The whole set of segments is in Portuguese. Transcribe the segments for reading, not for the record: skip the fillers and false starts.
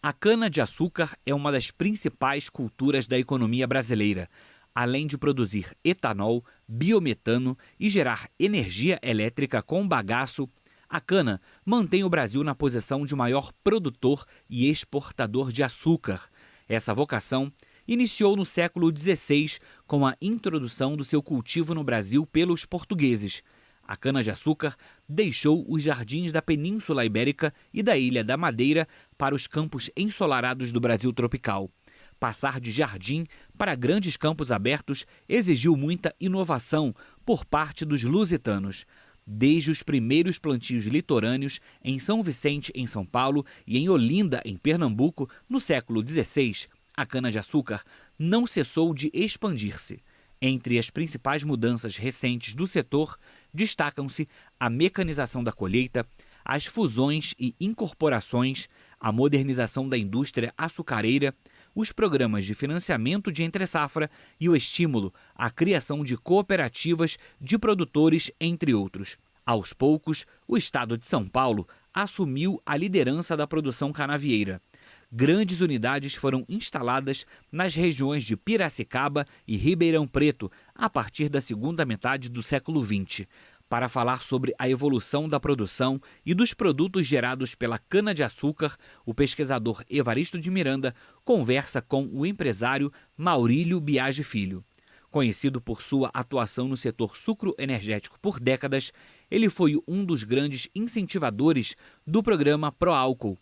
A cana-de-açúcar é uma das principais culturas da economia brasileira. Além de produzir etanol, biometano e gerar energia elétrica com bagaço, a cana mantém o Brasil na posição de maior produtor e exportador de açúcar. Essa vocação iniciou no século XVI com a introdução do seu cultivo no Brasil pelos portugueses. A cana-de-açúcar deixou os jardins da Península Ibérica e da Ilha da Madeira para os campos ensolarados do Brasil tropical. Passar de jardim para grandes campos abertos exigiu muita inovação por parte dos lusitanos. Desde os primeiros plantios litorâneos em São Vicente, em São Paulo, e em Olinda, em Pernambuco, no século XVI, a cana-de-açúcar não cessou de expandir-se. Entre as principais mudanças recentes do setor, destacam-se a mecanização da colheita, as fusões e incorporações, a modernização da indústria açucareira, os programas de financiamento de entre-safra e o estímulo à criação de cooperativas de produtores, entre outros. Aos poucos, o estado de São Paulo assumiu a liderança da produção canavieira. Grandes unidades foram instaladas nas regiões de Piracicaba e Ribeirão Preto a partir da segunda metade do século XX. Para falar sobre a evolução da produção e dos produtos gerados pela cana-de-açúcar, o pesquisador Evaristo de Miranda conversa com o empresário Maurílio Biagi Filho. Conhecido por sua atuação no setor sucroenergético por décadas, ele foi um dos grandes incentivadores do programa Proálcool.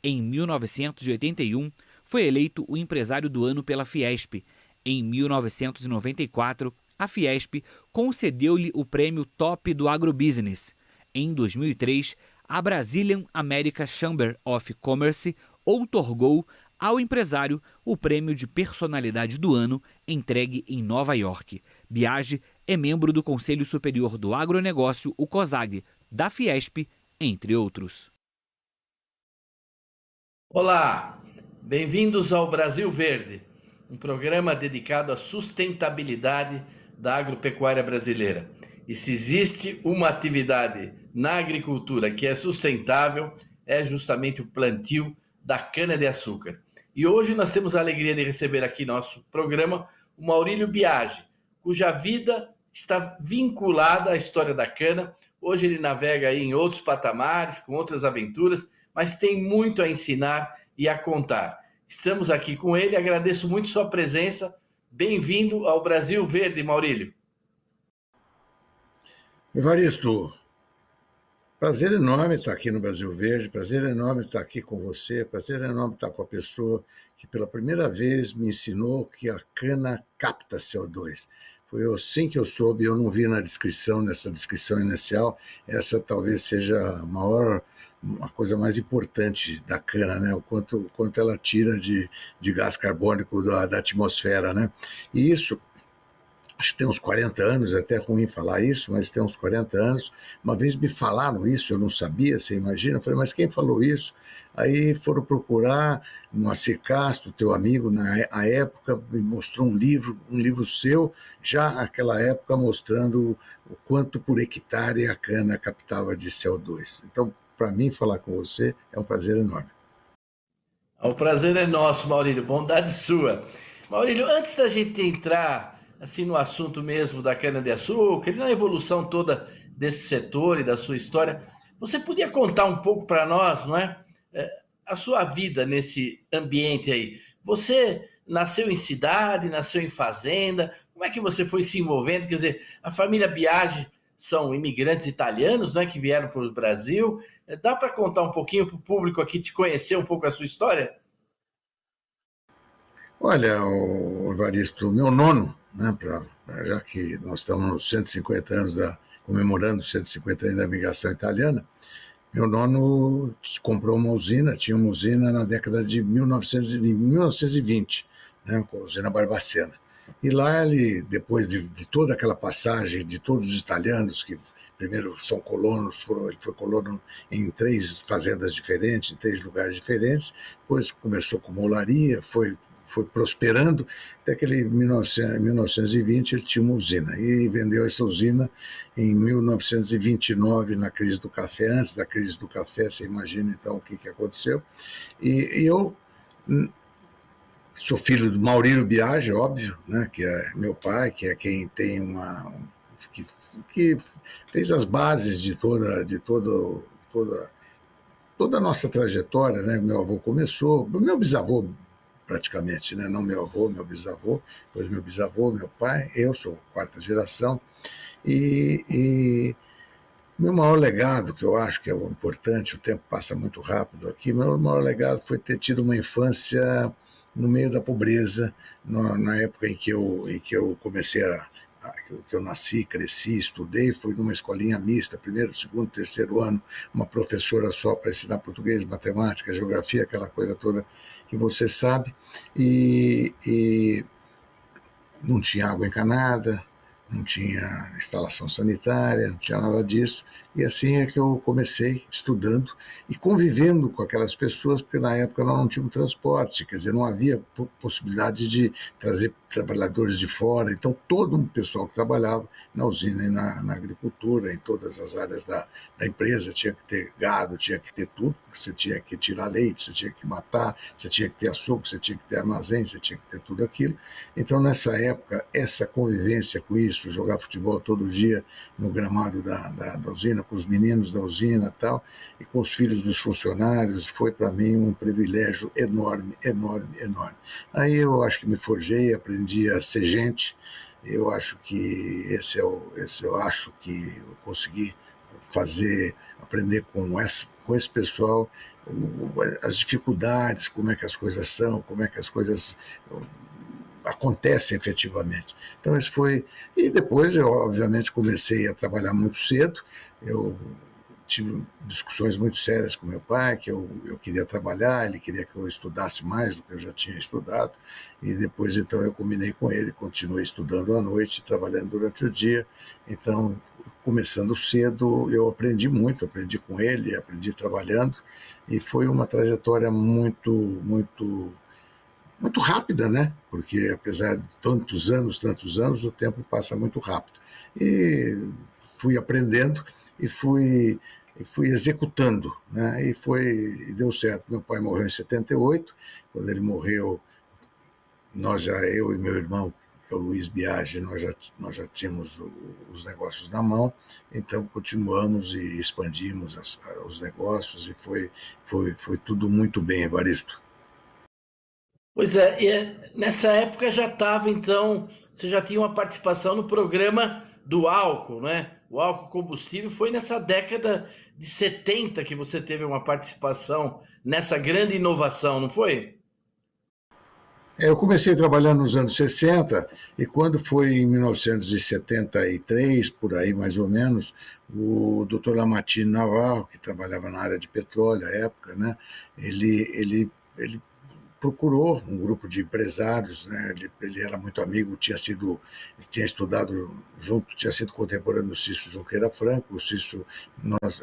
Em 1981, foi eleito o empresário do ano pela Fiesp. Em 1994, a Fiesp concedeu-lhe o prêmio Top do Agrobusiness. Em 2003, a Brazilian American Chamber of Commerce outorgou ao empresário o prêmio de personalidade do ano entregue em Nova York. Biagi é membro do Conselho Superior do Agronegócio, o COSAG, da Fiesp, entre outros. Olá, bem-vindos ao Brasil Verde, um programa dedicado à sustentabilidade da agropecuária brasileira. E se existe uma atividade na agricultura que é sustentável, é justamente o plantio da cana-de-açúcar. E hoje nós temos a alegria de receber aqui no nosso programa o Maurílio Biagi, cuja vida está vinculada à história da cana. Hoje ele navega aí em outros patamares, com outras aventuras, mas tem muito a ensinar e a contar. Estamos aqui com ele, agradeço muito sua presença. Bem-vindo ao Brasil Verde, Maurílio. Evaristo, prazer enorme estar aqui no Brasil Verde, prazer enorme estar aqui com você, prazer enorme estar com a pessoa que pela primeira vez me ensinou que a cana capta CO2. Foi assim que eu soube, eu não vi nessa descrição inicial, essa talvez seja a coisa mais importante da cana, né? O quanto ela tira de gás carbônico da atmosfera, né? E isso, acho que tem uns 40 anos, é até ruim falar isso, mas tem uns 40 anos, uma vez me falaram isso, eu não sabia, você imagina, eu falei, mas quem falou isso? Aí foram procurar, Moacir Castro, teu amigo, na época, me mostrou um livro seu, já naquela época, mostrando o quanto por hectare a cana captava de CO2. Então, para mim, falar com você é um prazer enorme. O prazer é nosso, Maurílio, bondade sua. Maurílio, antes da gente entrar assim no assunto mesmo da cana-de-açúcar e na evolução toda desse setor e da sua história, você podia contar um pouco para nós, não é? A sua vida nesse ambiente aí. Você nasceu em cidade, nasceu em fazenda, como é que você foi se envolvendo? Quer dizer, a família Biagi são imigrantes italianos, não é, que vieram para o Brasil. Dá para contar um pouquinho para o público aqui te conhecer um pouco a sua história? Olha, Evaristo, meu nono, né, já que nós estamos nos 150 anos comemorando os 150 anos da migração italiana, meu nono comprou uma usina, tinha uma usina na década de 1920, né, com a usina Barbacena. E lá ele, depois de toda aquela passagem de todos os italianos que primeiro são colonos, ele foi colono em 3 fazendas diferentes, em 3 lugares diferentes, depois começou com molaria, foi prosperando, até que em 1920 ele tinha uma usina, e vendeu essa usina em 1929, na crise do café. Antes da crise do café, você imagina então o que aconteceu, e eu Sou filho do Maurílio Biagi, óbvio, né, que é meu pai, que é quem tem que fez as bases de toda a nossa trajetória, né? Meu avô começou, meu bisavô praticamente, né? Não meu avô, meu bisavô, depois meu bisavô, meu pai, eu sou quarta geração, e meu maior legado, que eu acho que é o importante, o tempo passa muito rápido aqui, meu maior legado foi ter tido uma infância no meio da pobreza, na época em que eu comecei que eu nasci, cresci, estudei, fui numa escolinha mista, primeiro, segundo, terceiro ano, uma professora só para ensinar português, matemática, geografia, aquela coisa toda que você sabe, e não tinha água encanada, não tinha instalação sanitária, não tinha nada disso. E assim é que eu comecei estudando e convivendo com aquelas pessoas, porque na época nós não tínhamos transporte, quer dizer, não havia possibilidade de trazer trabalhadores de fora. Então, todo o pessoal que trabalhava na usina e na agricultura, em todas as áreas da empresa, tinha que ter gado, tinha que ter tudo, você tinha que tirar leite, você tinha que matar, você tinha que ter açúcar, você tinha que ter armazém, você tinha que ter tudo aquilo. Então, nessa época, essa convivência com isso, jogar futebol todo dia no gramado da usina, com os meninos da usina e tal, e com os filhos dos funcionários, foi para mim um privilégio enorme, enorme, enorme. Aí eu acho que me forjei, aprendi a ser gente. Eu acho que eu acho que eu consegui aprender com esse pessoal as dificuldades, como é que as coisas são, como é que as coisas acontecem efetivamente. Então isso foi. E depois eu, obviamente, comecei a trabalhar muito cedo. Eu tive discussões muito sérias com meu pai, que eu queria trabalhar, ele queria que eu estudasse mais do que eu já tinha estudado, e depois então eu combinei com ele, continuei estudando à noite, trabalhando durante o dia. Então, começando cedo, eu aprendi muito, aprendi com ele, aprendi trabalhando, e foi uma trajetória muito rápida, né? Porque apesar de tantos anos, o tempo passa muito rápido. E fui aprendendo e fui executando, né? E deu certo. Meu pai morreu em 78. Quando ele morreu, eu e meu irmão, que é o Luiz Biagi, nós já tínhamos os negócios na mão, então continuamos e expandimos os negócios, e foi tudo muito bem, Evaristo. Pois é, nessa época já estava, então, você já tinha uma participação no programa do álcool, né? O álcool combustível foi nessa década de 70 que você teve uma participação nessa grande inovação, não foi? Eu comecei trabalhando nos anos 60, e quando foi em 1973, por aí mais ou menos, o Dr. Lamartine Navarro, que trabalhava na área de petróleo à época, né, ele procurou um grupo de empresários, né? Ele era muito amigo, tinha estudado junto, tinha sido contemporâneo do Cício Junqueira Franco. O Cício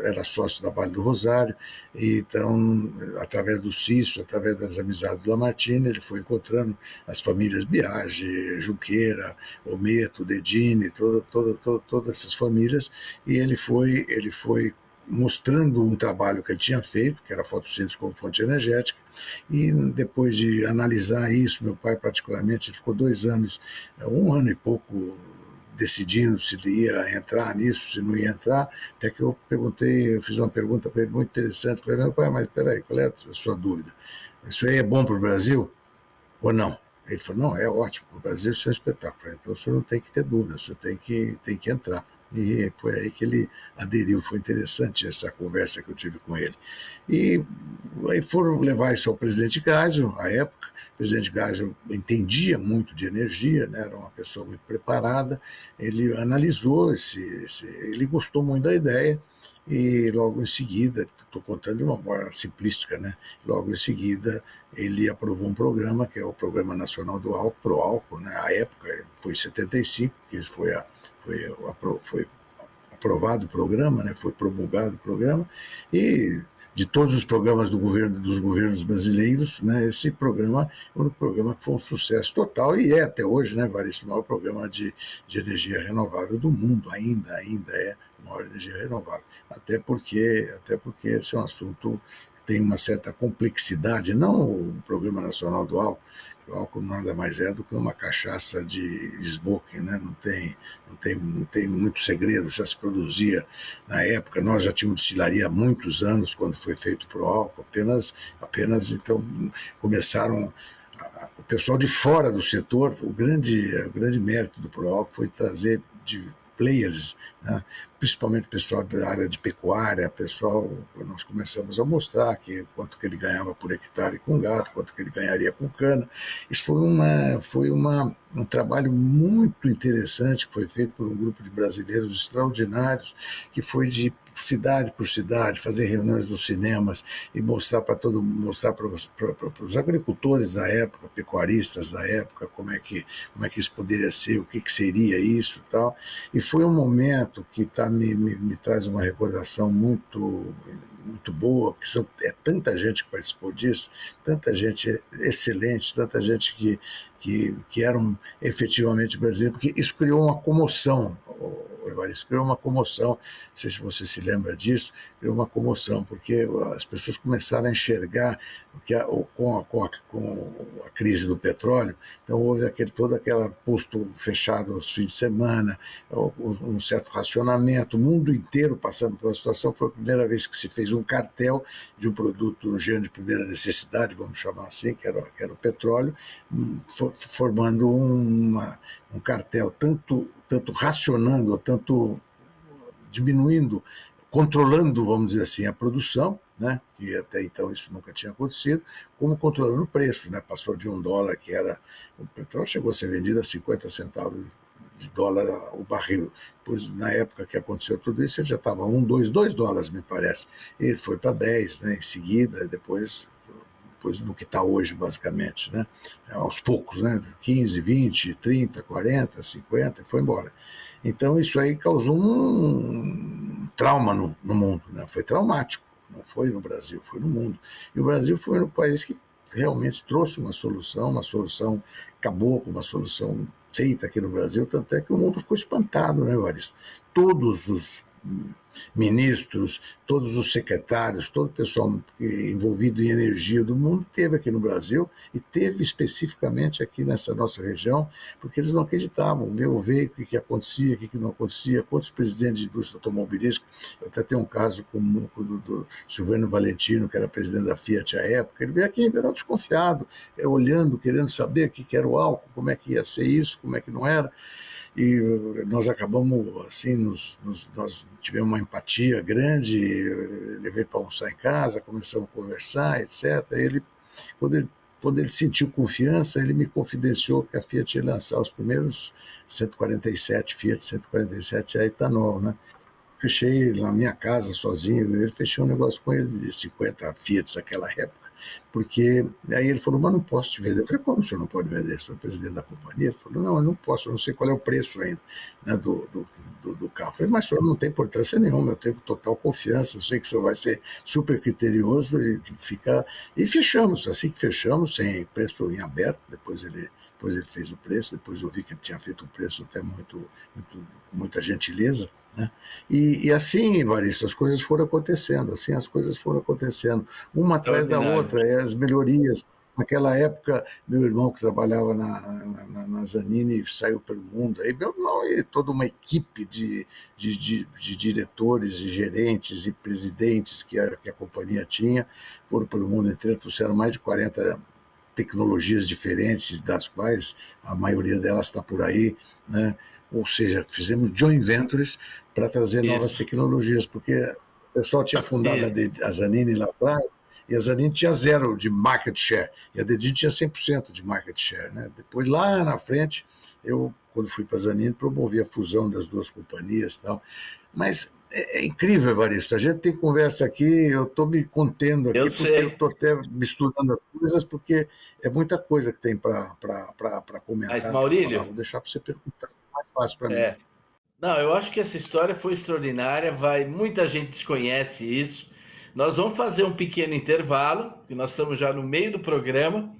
era sócio da Vale do Rosário, e então, através do Cício, através das amizades do Lamartine, ele foi encontrando as famílias Biagi, Junqueira, Ometo, Dedini, todas essas famílias, e ele foi mostrando um trabalho que ele tinha feito, que era fotossíntese como fonte energética, e depois de analisar isso, meu pai particularmente, ele ficou 2 anos, 1 ano e pouco, decidindo se ele ia entrar nisso, se não ia entrar, até que eu fiz uma pergunta para ele muito interessante, falei, meu pai, mas peraí, qual é a sua dúvida? Isso aí é bom para o Brasil ou não? Ele falou, não, é ótimo, para o Brasil isso é um espetáculo, então o senhor não tem que ter dúvida, o senhor tem que entrar. E foi aí que ele aderiu. Foi interessante essa conversa que eu tive com ele. E aí foram levar isso ao presidente Geisel, à época. O presidente Geisel entendia muito de energia, né? Era uma pessoa muito preparada. Ele analisou ele gostou muito da ideia, e logo em seguida, estou contando de uma forma simplística, né? Logo em seguida, ele aprovou um programa, que é o Programa Nacional do Álcool, ProAlcool, né? À época, foi em 75, que foi aprovado o programa, né? Foi promulgado o programa, e de todos os programas dos governos brasileiros, né, esse programa é um programa que foi um sucesso total, e é até hoje, né, Varisto, o maior programa de energia renovável do mundo, ainda é o maior energia renovável, até porque esse é um assunto tem uma certa complexidade, não o Programa Nacional do Álcool. O álcool nada mais é do que uma cachaça de smoking, né? Não tem muito segredo, já se produzia na época. Nós já tínhamos destilaria há muitos anos quando foi feito para o álcool, apenas então começaram. O pessoal de fora do setor, o grande mérito do Proálcool foi trazer de players, né? Principalmente o pessoal da área de pecuária, nós começamos a mostrar quanto que ele ganhava por hectare com gado, quanto que ele ganharia com cana. Isso foi um trabalho muito interessante que foi feito por um grupo de brasileiros extraordinários, que foi de cidade por cidade, fazer reuniões nos cinemas e mostrar para os agricultores da época, pecuaristas da época, como é que isso poderia ser, o que seria isso e tal. E foi um momento que me traz uma recordação muito boa, porque é tanta gente que participou disso, tanta gente excelente, tanta gente que eram efetivamente brasileiros, porque isso criou uma comoção, Evaristo, criou uma comoção, não sei se você se lembra disso, criou uma comoção, porque as pessoas começaram a enxergar que com a crise do petróleo, então houve todo aquele posto fechado aos fins de semana, um certo racionamento, o mundo inteiro passando por uma situação. Foi a primeira vez que se fez um cartel de um produto, um gênero de primeira necessidade, vamos chamar assim, que era o petróleo, formando um cartel, tanto racionando, tanto diminuindo, controlando, vamos dizer assim, a produção, né, que até então isso nunca tinha acontecido, como controlando o preço, né, passou de $1, que era, o petróleo chegou a ser vendido a 50 centavos de dólar o barril. Pois na época que aconteceu tudo isso, ele já estava $2, me parece, e ele foi para 10, né, em seguida, depois do que está hoje, basicamente, né? Aos poucos, né? 15, 20, 30, 40, 50, e foi embora. Então, isso aí causou um trauma no mundo, né? Foi traumático, não foi no Brasil, foi no mundo. E o Brasil foi um país que realmente trouxe uma solução cabocla, uma solução feita aqui no Brasil, tanto é que o mundo ficou espantado, né, Evaristo? Todos os ministros, todos os secretários, todo o pessoal envolvido em energia do mundo teve aqui no Brasil, e teve especificamente aqui nessa nossa região, porque eles não acreditavam, ver o que acontecia, o que não acontecia, quantos presidentes de indústria automobilística. Eu até tenho um caso como do Silvano Valentino, que era presidente da Fiat à época. Ele veio aqui, era desconfiado, olhando, querendo saber o que era o álcool, como é que ia ser isso, como é que não era. E nós acabamos, assim, nós tivemos uma empatia grande, levei para almoçar em casa, começamos a conversar, etc. Quando ele sentiu confiança, ele me confidenciou que a Fiat ia lançar os primeiros 147 Fiat 147 a etanol, né? Fechei na minha casa sozinho, fechei um negócio com ele de 50 Fiats naquela época. Porque aí ele falou, mas não posso te vender. Eu falei, como o senhor não pode vender? O senhor é presidente da companhia? Ele falou, não, eu não posso, eu não sei qual é o preço ainda, né, do carro. Eu falei, mas o senhor não tem importância nenhuma, eu tenho total confiança, eu sei que o senhor vai ser super criterioso E fechamos, assim que fechamos, sem preço em aberto. Depois ele fez o preço, depois eu vi que ele tinha feito um preço até com muita gentileza, né? E assim, Evaristo, as coisas foram acontecendo, uma atrás da outra, as melhorias. Naquela época, meu irmão que trabalhava na Zanini saiu pelo mundo, aí meu irmão e toda uma equipe de diretores, e gerentes e presidentes que a companhia tinha, foram pelo mundo inteiro, trouxeram mais de 40 tecnologias diferentes, das quais a maioria delas está por aí, né? Ou seja, fizemos joint ventures para trazer novas tecnologias, porque o pessoal tinha fundado a Zanini lá atrás, e a Zanini tinha 0 de market share, e a Dedinho tinha 100% de market share, né? Depois, lá na frente, quando fui para a Zanini, promovi a fusão das duas companhias e tal. Mas é incrível, Evaristo, a gente tem conversa aqui, eu estou me contendo aqui, porque eu estou até misturando as coisas, porque é muita coisa que tem para comentar. Mas, Maurílio, vou deixar para você perguntar, mais fácil para mim. Não, eu acho que essa história foi extraordinária, muita gente desconhece isso. Nós vamos fazer um pequeno intervalo, que nós estamos já no meio do programa,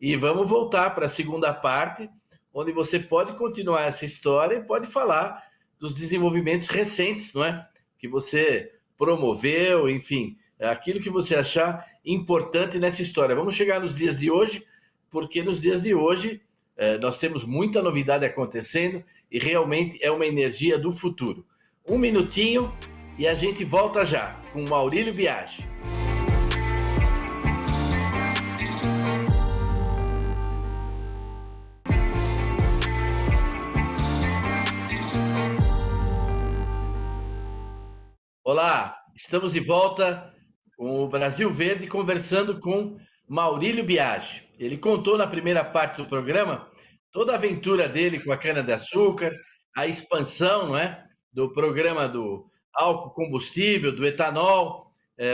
e vamos voltar para a segunda parte, onde você pode continuar essa história e pode falar dos desenvolvimentos recentes, não é? Que você promoveu, enfim, aquilo que você achar importante nessa história. Vamos chegar nos dias de hoje, porque nos dias de hoje nós temos muita novidade acontecendo e realmente é uma energia do futuro. Um minutinho e a gente volta já com Maurílio Biagi. Olá, estamos de volta com o Brasil Verde conversando com Maurílio Biagi. Ele contou na primeira parte do programa toda a aventura dele com a cana-de-açúcar, a expansão, não é, do programa do álcool combustível, do etanol,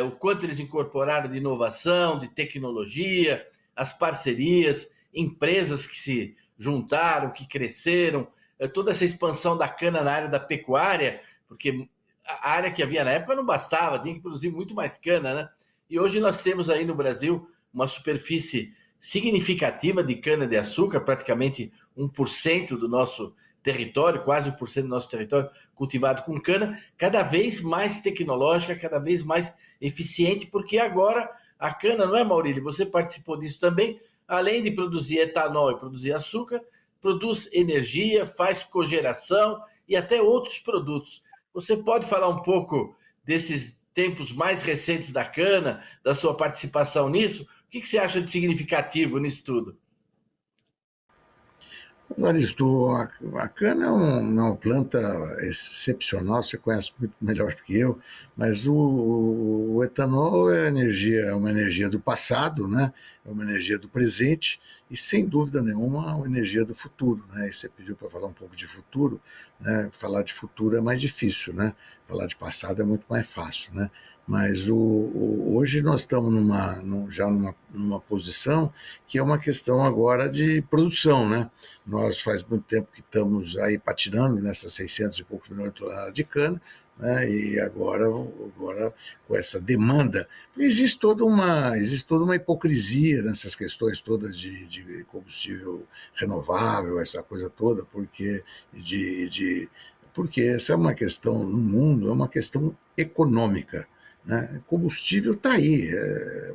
o quanto eles incorporaram de inovação, de tecnologia, as parcerias, empresas que se juntaram, que cresceram, toda essa expansão da cana na área da pecuária, porque a área que havia na época não bastava, tinha que produzir muito mais cana, né? E hoje nós temos aí no Brasil uma superfície significativa de cana-de-açúcar, praticamente 1% do nosso território, quase 1% do nosso território cultivado com cana, cada vez mais tecnológica, cada vez mais eficiente, porque agora a cana, não é, Maurílio? Você participou disso também, além de produzir etanol e produzir açúcar, produz energia, faz cogeração e até outros produtos. Você pode falar um pouco desses tempos mais recentes da cana, da sua participação nisso? O que você acha de significativo nisso tudo? Evaristo, a cana é uma planta excepcional, você conhece muito melhor que eu, mas o etanol é uma energia do passado, né? É uma energia do presente e, sem dúvida nenhuma, uma energia do futuro. Né? E você pediu para falar um pouco de futuro, né? Falar de futuro é mais difícil, né? Falar de passado é muito mais fácil, né? Mas hoje nós estamos já numa posição que é uma questão agora de produção, né? Nós faz muito tempo que estamos aí patinando nessas 600 e poucos milhões de toneladas de cana, né? E agora com essa demanda, existe toda uma hipocrisia nessas questões todas de combustível renovável, essa coisa toda, porque essa é uma questão no mundo, é uma questão econômica. Né? Combustível está aí,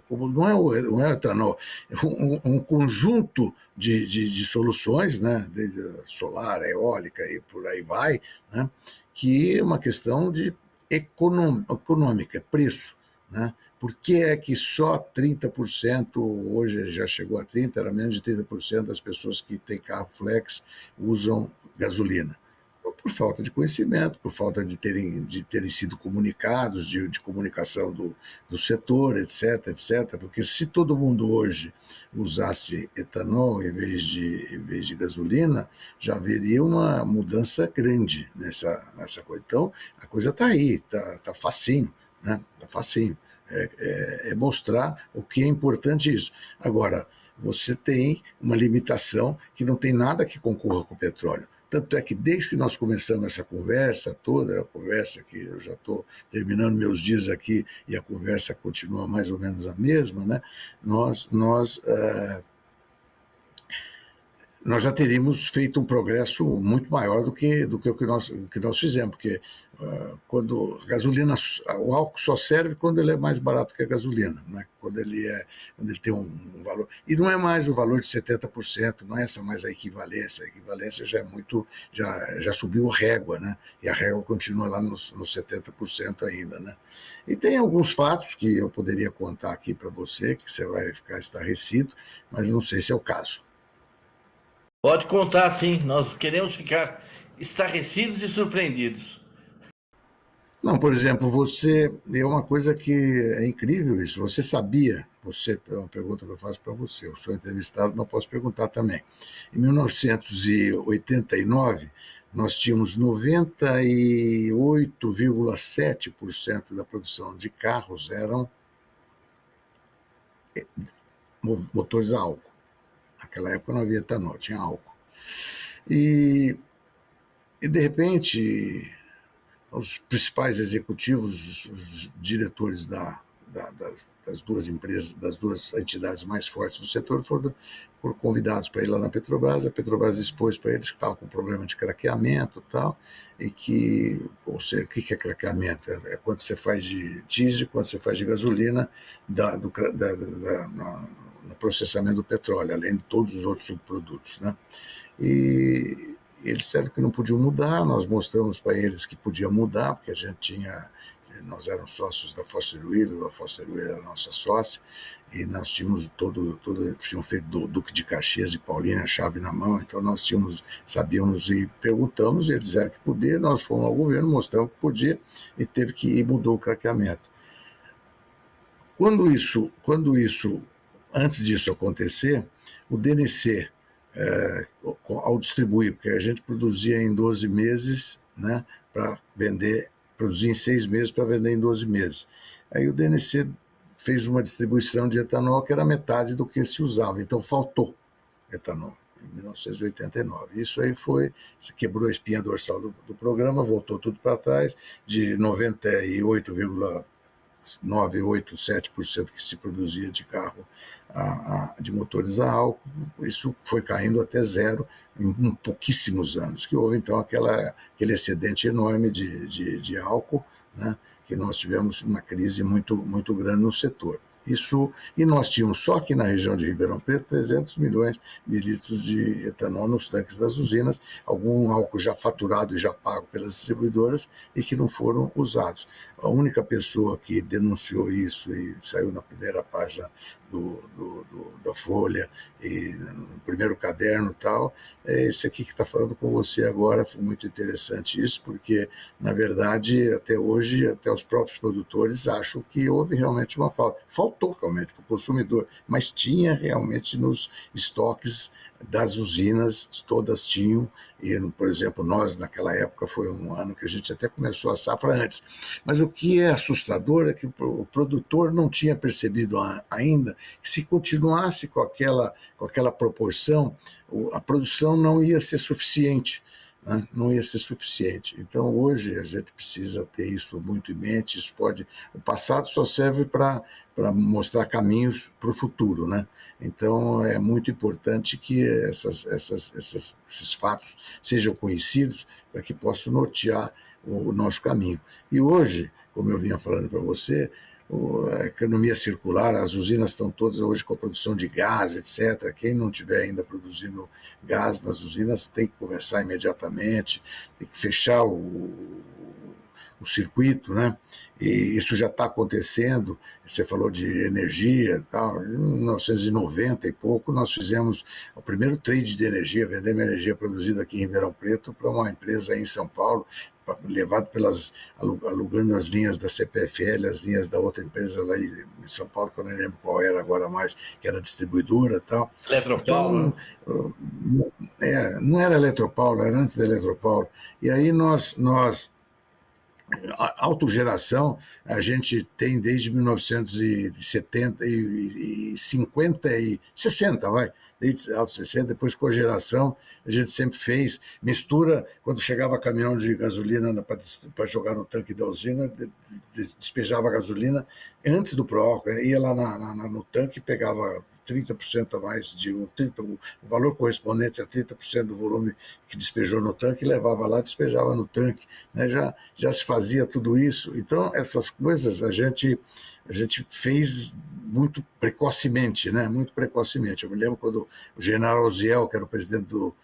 não é o etanol, é um conjunto de soluções, né? Desde solar, eólica e por aí vai, né? Que é uma questão de econômica, preço. Né? Por que é que só 30%, hoje já chegou a 30%, era menos de 30% das pessoas que têm carro flex usam gasolina? Por falta de conhecimento, por falta de terem sido comunicados, de comunicação do setor, etc. Porque se todo mundo hoje usasse etanol em vez de gasolina, já haveria uma mudança grande nessa coisa. Então, a coisa está aí, está facinho, né? Está facinho. É mostrar o que é importante isso. Agora, você tem uma limitação que não tem nada que concorra com o petróleo. Tanto é que desde que nós começamos essa conversa toda, a conversa que eu já estou terminando meus dias aqui e a conversa continua mais ou menos a mesma, né? Nós já teríamos feito um progresso muito maior do que o que nós fizemos, porque quando a gasolina, o álcool só serve quando ele é mais barato que a gasolina, né? Quando ele tem um valor, e não é mais o valor de 70%, não é essa mais a equivalência já é muito, já subiu a régua, né? E a régua continua lá nos 70% ainda, né? E tem alguns fatos que eu poderia contar aqui para você, que você vai ficar estarrecido, mas não sei se é o caso. Pode contar, sim. Nós queremos ficar estarrecidos e surpreendidos. Não, por exemplo, é uma coisa que é incrível isso. É uma pergunta que eu faço para você, eu sou entrevistado, mas posso perguntar também. Em 1989, nós tínhamos 98,7% da produção de carros eram motores a álcool. Naquela época não havia etanol, tinha álcool. E de repente, os principais executivos, os diretores das duas empresas, das duas entidades mais fortes do setor, foram convidados para ir lá na Petrobras. A Petrobras expôs para eles que estavam com problema de craqueamento e tal, e que, ou seja, o que é craqueamento? É quando você faz de diesel, quando você faz de gasolina, no processamento do petróleo, além de todos os outros subprodutos, né? E eles disseram que não podiam mudar, nós mostramos para eles que podia mudar, porque nós éramos sócios da Foster Wheeler, a Foster Wheeler era a nossa sócia, e nós tínhamos tínhamos feito do Duque de Caxias e Paulínia a chave na mão, então nós sabíamos e perguntamos, e eles disseram que podia, nós fomos ao governo, mostramos que podia, e teve que ir, mudou o craqueamento. Antes disso acontecer, o DNC, ao distribuir, porque a gente produzia em 12 meses, né, para vender, produzia em 6 meses para vender em 12 meses. Aí o DNC fez uma distribuição de etanol que era metade do que se usava, então faltou etanol em 1989. Isso aí quebrou a espinha dorsal do programa, voltou tudo para trás, de 98,987% que se produzia de carro de motores a álcool, isso foi caindo até zero em pouquíssimos anos, que houve então aquele excedente enorme de álcool, né, que nós tivemos uma crise muito, muito grande no setor. E nós tínhamos só aqui na região de Ribeirão Preto 300 milhões de litros de etanol nos tanques das usinas, algum álcool já faturado e já pago pelas distribuidoras e que não foram usados. A única pessoa que denunciou isso e saiu na primeira página da Folha e no primeiro caderno e tal, é esse aqui que está falando com você agora. Foi muito interessante isso, porque na verdade até hoje, até os próprios produtores acham que houve realmente uma falta. Faltou realmente para o consumidor, mas tinha realmente nos estoques das usinas, todas tinham, e, por exemplo, nós naquela época foi um ano que a gente até começou a safra antes. Mas o que é assustador é que o produtor não tinha percebido ainda que se continuasse com aquela proporção, a produção não ia ser suficiente. Né? Não ia ser suficiente. Então, hoje, a gente precisa ter isso muito em mente. O passado só serve para mostrar caminhos para o futuro, né? Então, é muito importante que esses fatos sejam conhecidos para que possam nortear o nosso caminho. E hoje, como eu vinha falando para você, a economia circular, as usinas estão todas hoje com a produção de gás, etc. Quem não estiver ainda produzindo gás nas usinas tem que começar imediatamente, tem que fechar o circuito, né? E isso já está acontecendo. Você falou de energia e tal. Em 1990 e pouco, nós fizemos o primeiro trade de energia, vendemos energia produzida aqui em Ribeirão Preto para uma empresa aí em São Paulo, levado alugando as linhas da CPFL, as linhas da outra empresa lá em São Paulo, que eu nem lembro qual era agora mais, que era distribuidora e tal. Eletropaulo. Então, não era Eletropaulo, era antes da Eletropaulo. E aí a autogeração a gente tem desde 1970 e 50 e 60, vai. Desde alto 60, depois cogeração, a gente sempre fez mistura, quando chegava caminhão de gasolina para jogar no tanque da usina, despejava a gasolina antes do pró-álcool, ia lá no tanque e pegava 30% a mais, o valor correspondente a 30% do volume que despejou no tanque, levava lá e despejava no tanque. Né? Já se fazia tudo isso. Então, essas coisas a gente fez muito precocemente, né? Muito precocemente. Eu me lembro quando o general Osiel, que era o presidente do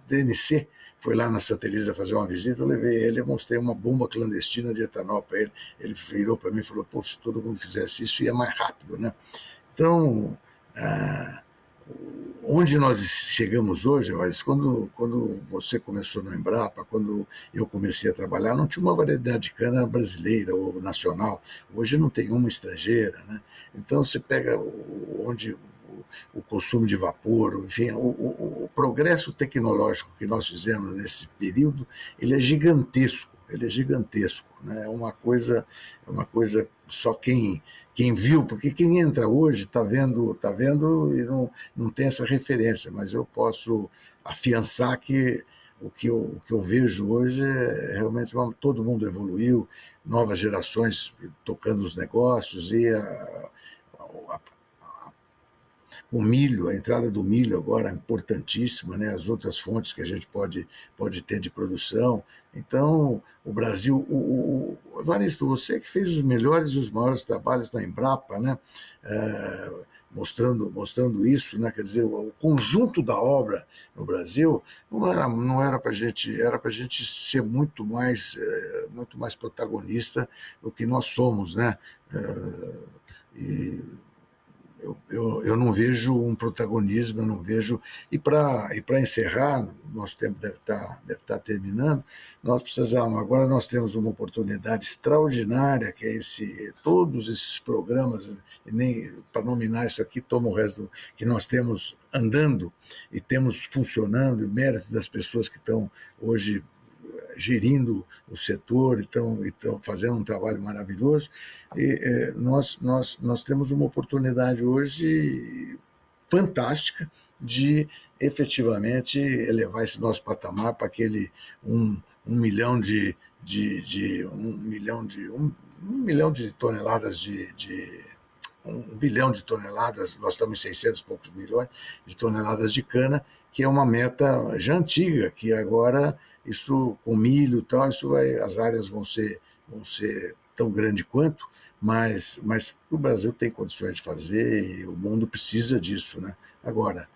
DNC, foi lá na Santa Elisa fazer uma visita, eu levei ele, eu mostrei uma bomba clandestina de etanol para ele, ele virou para mim e falou, pô, se todo mundo fizesse isso, ia mais rápido, né? Então, onde nós chegamos hoje, quando você começou no Embrapa, quando eu comecei a trabalhar, não tinha uma variedade de cana brasileira ou nacional, hoje não tem uma estrangeira, né? Então, você pega onde o consumo de vapor, enfim, o progresso tecnológico que nós fizemos nesse período, ele é gigantesco, né? É uma coisa só quem viu, porque quem entra hoje está vendo e não tem essa referência, mas eu posso afiançar que o que eu vejo hoje é realmente todo mundo evoluiu, novas gerações tocando os negócios e o milho, a entrada do milho agora é importantíssima, né? As outras fontes que a gente pode ter de produção. Então, o Brasil, Evaristo, você que fez os melhores e os maiores trabalhos na Embrapa, né? Mostrando isso, né? Quer dizer, o conjunto da obra no Brasil não era para gente, era para a gente ser muito mais protagonista do que nós somos, né? E eu não vejo um protagonismo, eu não vejo. E para encerrar, nosso tempo deve estar terminando, agora nós temos uma oportunidade extraordinária, que é todos esses programas, e nem para nominar isso aqui, toma o resto que nós temos andando e temos funcionando, e mérito das pessoas que estão hoje gerindo o setor, estão fazendo um trabalho maravilhoso. E nós temos uma oportunidade hoje fantástica de efetivamente elevar esse nosso patamar para aquele um milhão de toneladas de 1 bilhão de toneladas, nós estamos em 600 e poucos milhões de toneladas de cana, que é uma meta já antiga, que agora, isso com milho e tal, as áreas vão ser tão grande quanto, mas o Brasil tem condições de fazer e o mundo precisa disso, né? Agora,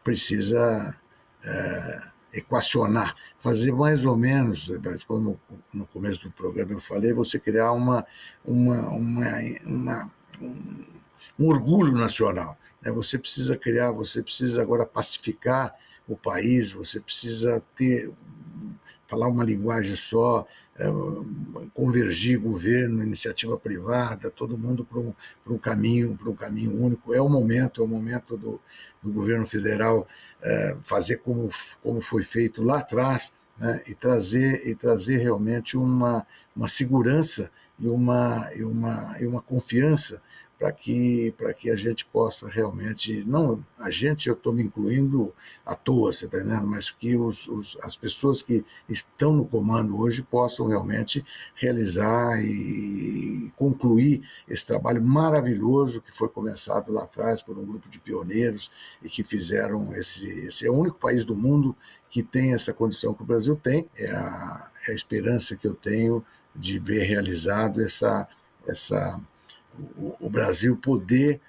precisa equacionar, fazer mais ou menos, como no começo do programa eu falei, você criar um orgulho nacional. Você precisa agora pacificar o país, você precisa falar uma linguagem só, convergir governo, iniciativa privada, todo mundo para um caminho único. É o momento do governo federal fazer como foi feito lá atrás, né, e trazer realmente uma segurança e uma confiança para que a gente possa realmente, não a gente, eu estou me incluindo à toa, você está entendendo? Mas que as pessoas que estão no comando hoje possam realmente realizar e concluir esse trabalho maravilhoso que foi começado lá atrás por um grupo de pioneiros e que fizeram esse é o único país do mundo que tem essa condição que o Brasil tem, é a esperança que eu tenho de ver realizado o Brasil poder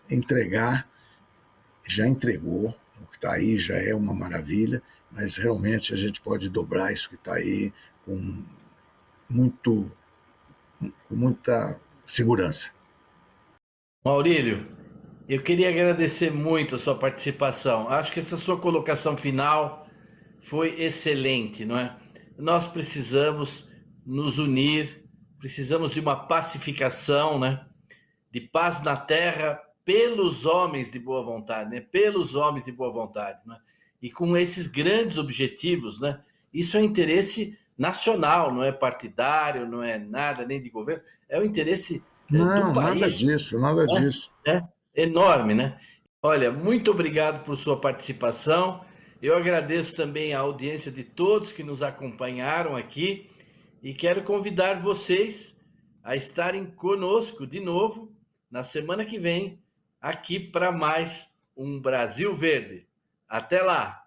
entregar, já entregou, o que está aí já é uma maravilha, mas realmente a gente pode dobrar isso que está aí com muita segurança. Maurílio, eu queria agradecer muito a sua participação. Acho que essa sua colocação final foi excelente, não é? Nós precisamos nos unir, precisamos de uma pacificação, né? De paz na terra pelos homens de boa vontade, né? Pelos homens de boa vontade, né? E com esses grandes objetivos, né? Isso é interesse nacional, não é partidário, não é nada nem de governo, é o interesse do Não, nada país, disso, nada né? disso. Enorme, né? Olha, muito obrigado por sua participação. Eu agradeço também a audiência de todos que nos acompanharam aqui e quero convidar vocês a estarem conosco de novo na semana que vem, aqui para mais um Brasil Verde. Até lá!